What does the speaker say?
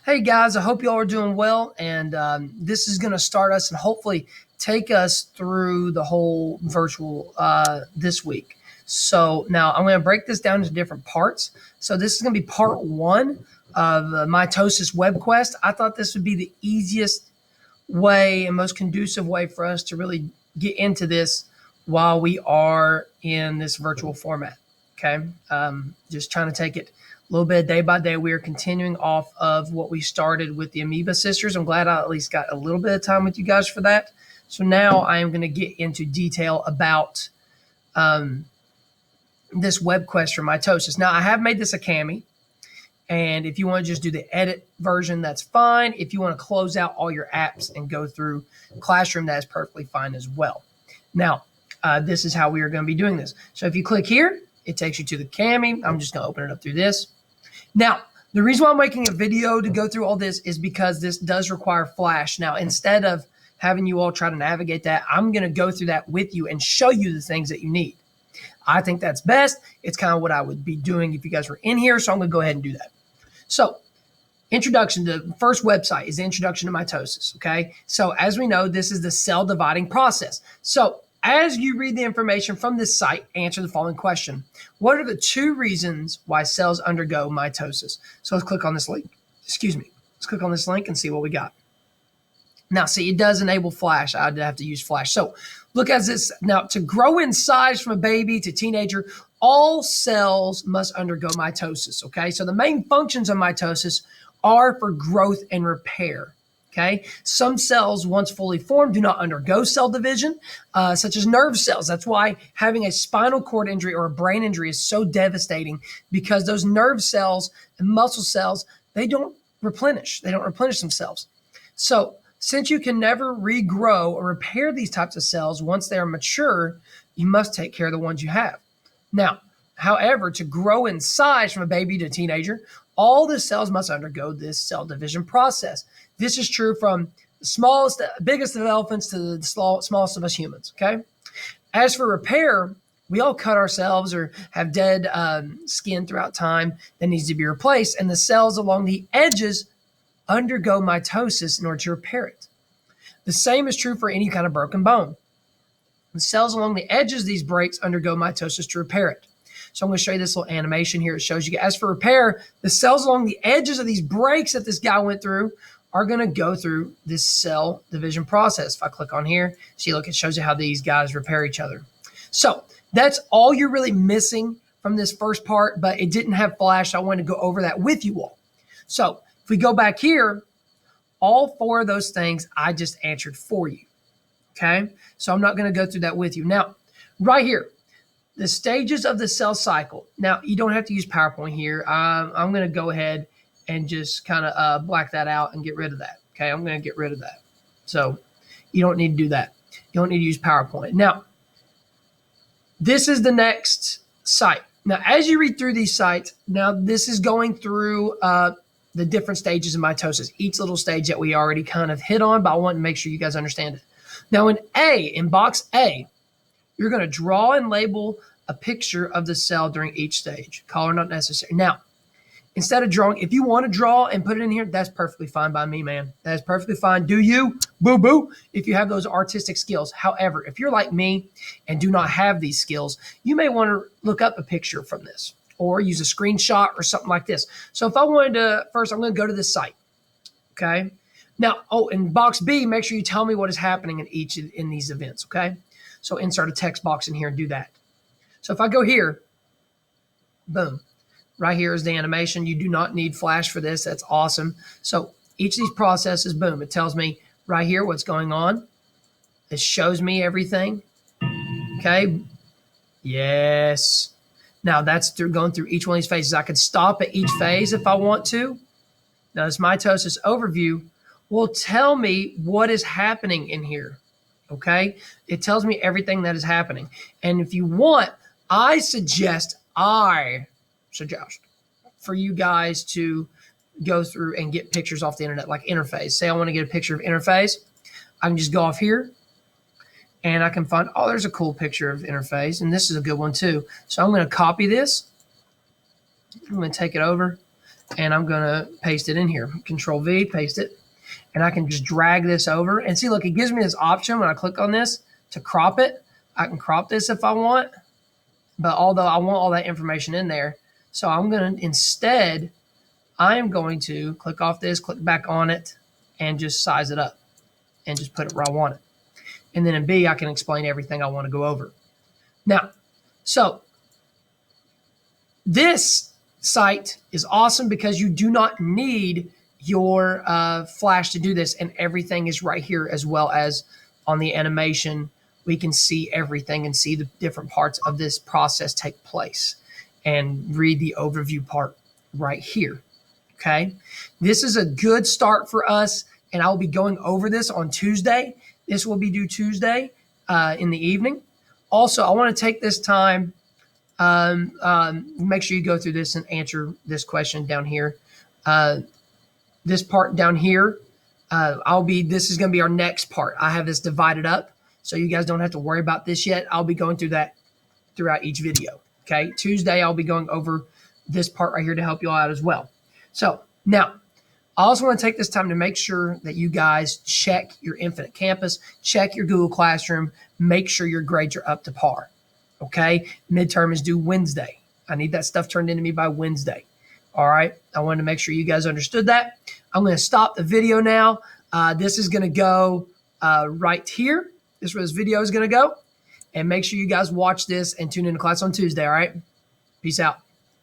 Hey guys, I hope you all are doing well, and this is going to start us and hopefully take us through the whole virtual this week. So now I'm going to break this down into different parts. So this is going to be part one of Mitosis Web Quest. I thought this would be the easiest way and most conducive way for us to really get into this while we are in this virtual format. Okay, just trying to take it a little bit day by day. We are continuing off of what we started with the Amoeba Sisters. I'm glad I at least got a little bit of time with you guys for that. So now I am going to get into detail about this web quest for mitosis. Now I have made this a cami, and if you want to just do the edit version, that's fine. If you want to close out all your apps and go through Classroom, that is perfectly fine as well. Now, this is how we are going to be doing this. So if you click here, it takes you to the cami. I'm just going to open it up through this. Now, the reason why I'm making a video to go through all this is because this does require Flash. Now, instead of having you all try to navigate that, I'm going to go through that with you and show you the things that you need. I think that's best. It's kind of what I would be doing if you guys were in here, so I'm going to go ahead and do that. So, introduction. The first website is the Introduction to Mitosis, okay? So, as we know, this is the cell dividing process. So, as you read the information from this site, answer the following question. What are the two reasons why cells undergo mitosis? So let's click on this link. Let's click on this link and see what we got. Now, see, it does enable Flash. I'd have to use Flash. So look at this. Now, to grow in size from a baby to teenager, all cells must undergo mitosis, okay? So the main functions of mitosis are for growth and repair. Okay, some cells, once fully formed, do not undergo cell division, such as nerve cells. That's why having a spinal cord injury or a brain injury is so devastating, because those nerve cells and muscle cells, they don't replenish. They don't replenish themselves. So since you can never regrow or repair these types of cells once they are mature, you must take care of the ones you have. Now, however, to grow in size from a baby to a teenager, all the cells must undergo this cell division process. This is true from the biggest of elephants to the smallest of us humans, okay? As for repair, we all cut ourselves or have dead skin throughout time that needs to be replaced, and the cells along the edges undergo mitosis in order to repair it. The same is true for any kind of broken bone. The cells along the edges of these breaks undergo mitosis to repair it. So I'm going to show you this little animation here. It shows you, as for repair, the cells along the edges of these breaks that this guy went through are going to go through this cell division process. If I click on here, see, look, it shows you how these guys repair each other. So that's all you're really missing from this first part, but it didn't have Flash. So I wanted to go over that with you all. So if we go back here, all four of those things I just answered for you. Okay, so I'm not going to go through that with you. Now, right here, the stages of the cell cycle. Now, you don't have to use PowerPoint here. I'm going to go ahead and just kind of black that out and get rid of that. Okay, I'm going to get rid of that. So you don't need to do that. You don't need to use PowerPoint. Now, this is the next site. Now, as you read through these sites, now this is going through the different stages of mitosis, each little stage that we already kind of hit on, but I want to make sure you guys understand it. Now, in box A, you're going to draw and label a picture of the cell during each stage. Color not necessary. Now, instead of drawing, if you want to draw and put it in here, that's perfectly fine by me, man. That is perfectly fine. Do you? Boo-boo. If you have those artistic skills. However, if you're like me and do not have these skills, you may want to look up a picture from this or use a screenshot or something like this. So if I wanted to, first I'm going to go to this site. Okay. Now, in box B, make sure you tell me what is happening in these events. Okay. So insert a text box in here and do that. So if I go here, boom, right here is the animation. You do not need Flash for this. That's awesome. So each of these processes, boom, it tells me right here what's going on. It shows me everything. Okay. Yes. Now that's going through each one of these phases. I could stop at each phase if I want to. Now this mitosis overview will tell me what is happening in here. Okay, it tells me everything that is happening. And if you want, I suggest for you guys to go through and get pictures off the internet, like interface. Say I want to get a picture of interface. I can just go off here and I can find, there's a cool picture of interface. And this is a good one too. So I'm going to copy this. I'm going to take it over and I'm going to paste it in here. Control V, paste it. And I can just drag this over. And see, look, it gives me this option when I click on this to crop it. I can crop this if I want. But although I want all that information in there, so I'm going to, instead, I am going to click off this, click back on it, and just size it up and just put it where I want it. And then in B, I can explain everything I want to go over. Now, so this site is awesome because you do not need your Flash to do this, and everything is right here, as well as on the animation. We can see everything and see the different parts of this process take place and read the overview part right here. Okay, this is a good start for us, and I'll be going over this on Tuesday. This will be due Tuesday in the evening. Also, I want to take this time, make sure you go through this and answer this question down here. This part down here, this is going to be our next part. I have this divided up, so you guys don't have to worry about this yet. I'll be going through that throughout each video. Okay, Tuesday I'll be going over this part right here to help you all out as well. So now, I also want to take this time to make sure that you guys check your Infinite Campus, check your Google Classroom, make sure your grades are up to par. Okay, midterm is due Wednesday. I need that stuff turned into me by Wednesday. All right, I wanted to make sure you guys understood that. I'm going to stop the video now. This is going to go right here. This is where this video is going to go. And make sure you guys watch this and tune into class on Tuesday, all right? Peace out.